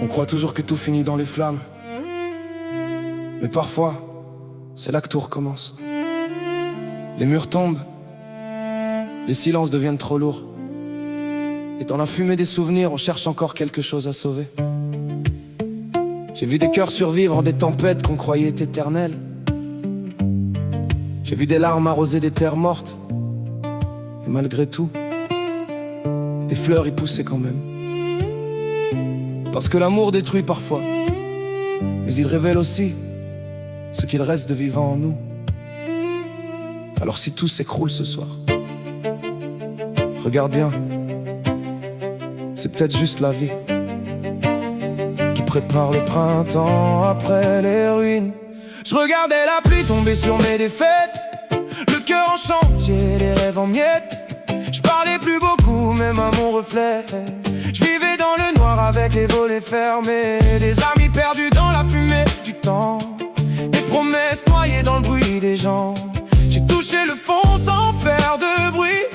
On croit toujours que tout finit dans les flammes, mais parfois, c'est là que tout recommence. Les murs tombent, les silences deviennent trop lourds, et dans la fumée des souvenirs, on cherche encore quelque chose à sauver. J'ai vu des cœurs survivre des tempêtes qu'on croyait éternelles. J'ai vu des larmes arroser des terres mortes, et malgré tout, des fleurs y poussaient quand même. Parce que l'amour détruit parfois, mais il révèle aussi ce qu'il reste de vivant en nous. Alors si tout s'écroule ce soir, regarde bien, c'est peut-être juste la vie qui prépare le printemps après les ruines. Je regardais la pluie tomber sur mes défaites, le cœur en chantier, les rêves en miettes. Je parlais plus beaucoup, même à mon reflet. Je vivais dans le noir avec les volets fermés, des amis perdus dans la fumée du temps, des promesses noyées dans le bruit des gens. J'ai touché le fond sans faire de bruit,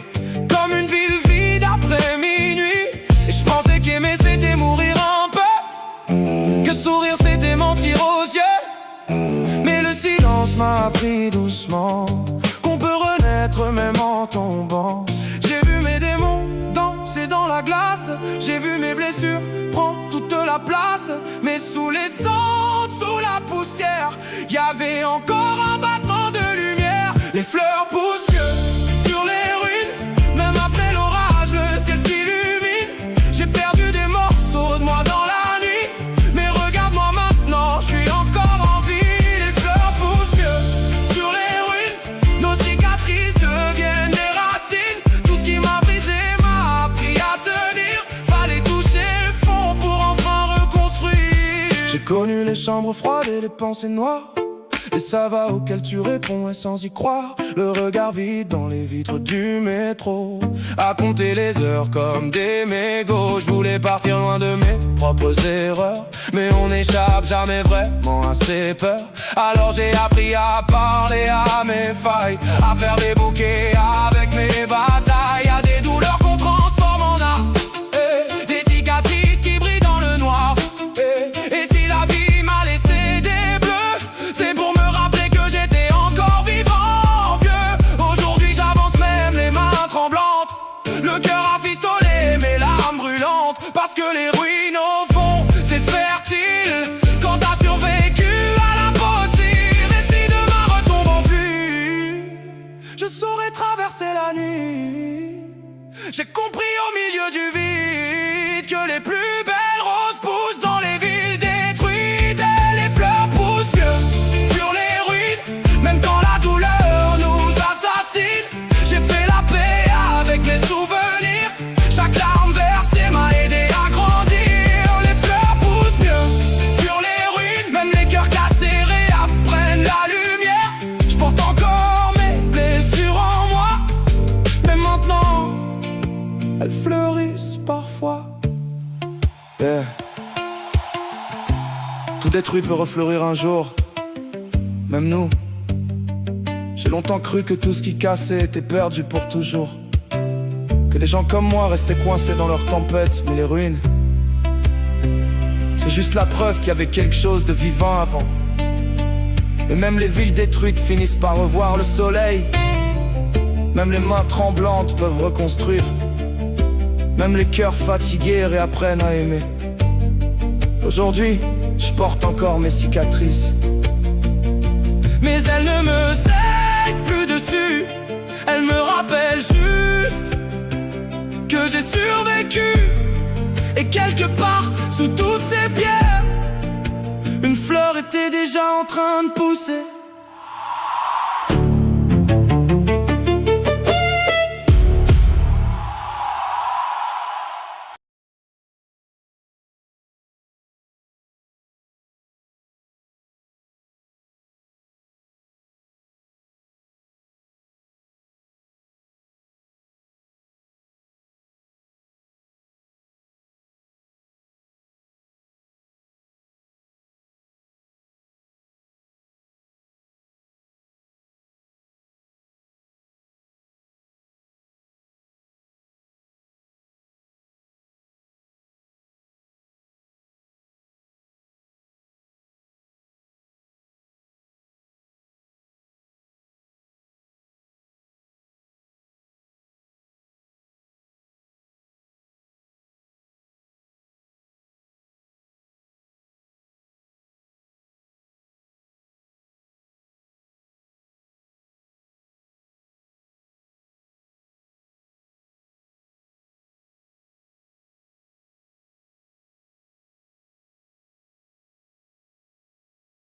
comme une ville vide après minuit. Et je pensais qu'aimer c'était mourir un peu, que sourire c'était mentir aux yeux. Mais le silence m'a appris doucement qu'on peut renaître même en tombant. J'ai vu mes démons danser dans la glace, j'ai vu mes blessures prendre toute la place. Mais sous les cendres, sous la poussière, y avait encore un battement de lumière. Les fleurs poussent mieux sur les ruines, même après l'orage, le ciel s'illumine. J'ai perdu des morceaux de moi dans la nuit, mais regarde-moi maintenant, je suis encore en vie. Les fleurs poussent mieux sur les ruines, nos cicatrices deviennent des racines. Tout ce qui m'a brisé m'a appris à tenir, fallait toucher le fond pour enfin reconstruire. J'ai connu les chambres froides et les pensées noires, et ça va auquel tu réponds et sans y croire. Le regard vide dans les vitres du métro, à compter les heures comme des mégots. Je voulais partir loin de mes propres erreurs, mais on n'échappe jamais vraiment à ses peurs. Alors j'ai appris à parler à mes failles, à faire des bouquets avec mes batailles. Y'a des douleurs qu'on transforme en art, des cicatrices qui brillent dans le noir. Et si la vie m'a laissé des bleus, c'est pour me rappeler que j'étais encore vivant, vieux. Aujourd'hui j'avance même les mains tremblantes, le cœur rafistolé, mes larmes brûlantes. Parce que les ruines au fond, c'est fertile quand t'as survécu à l'impossible. Et si demain retombe en pluie, je saurais traverser la nuit. J'ai compris au milieu du vide que les plus belles roses poussent dans les villes détruites. Et les fleurs poussent mieux sur les ruines, même quand la douleur nous assassine. J'ai fait la paix avec les souvenirs, chaque larme versée m'a aidé à grandir. Les fleurs poussent mieux sur les ruines, même les cœurs cassés réapprennent la lumière. Je porte encore mes blessures en moi, mais maintenant elles fleurissent parfois. Yeah. Tout détruit peut refleurir un jour, même nous. J'ai longtemps cru que tout ce qui cassait était perdu pour toujours, que les gens comme moi restaient coincés dans leur tempête. Mais les ruines, c'est juste la preuve qu'il y avait quelque chose de vivant avant. Et même les villes détruites finissent par revoir le soleil. Même les mains tremblantes peuvent reconstruire, même les cœurs fatigués réapprennent à aimer. Aujourd'hui, je porte encore mes cicatrices, mais elles ne me saignent plus dessus. Elles me rappellent juste que j'ai survécu. Et quelque part, sous toutes ces pierres, une fleur était déjà en train de pousser.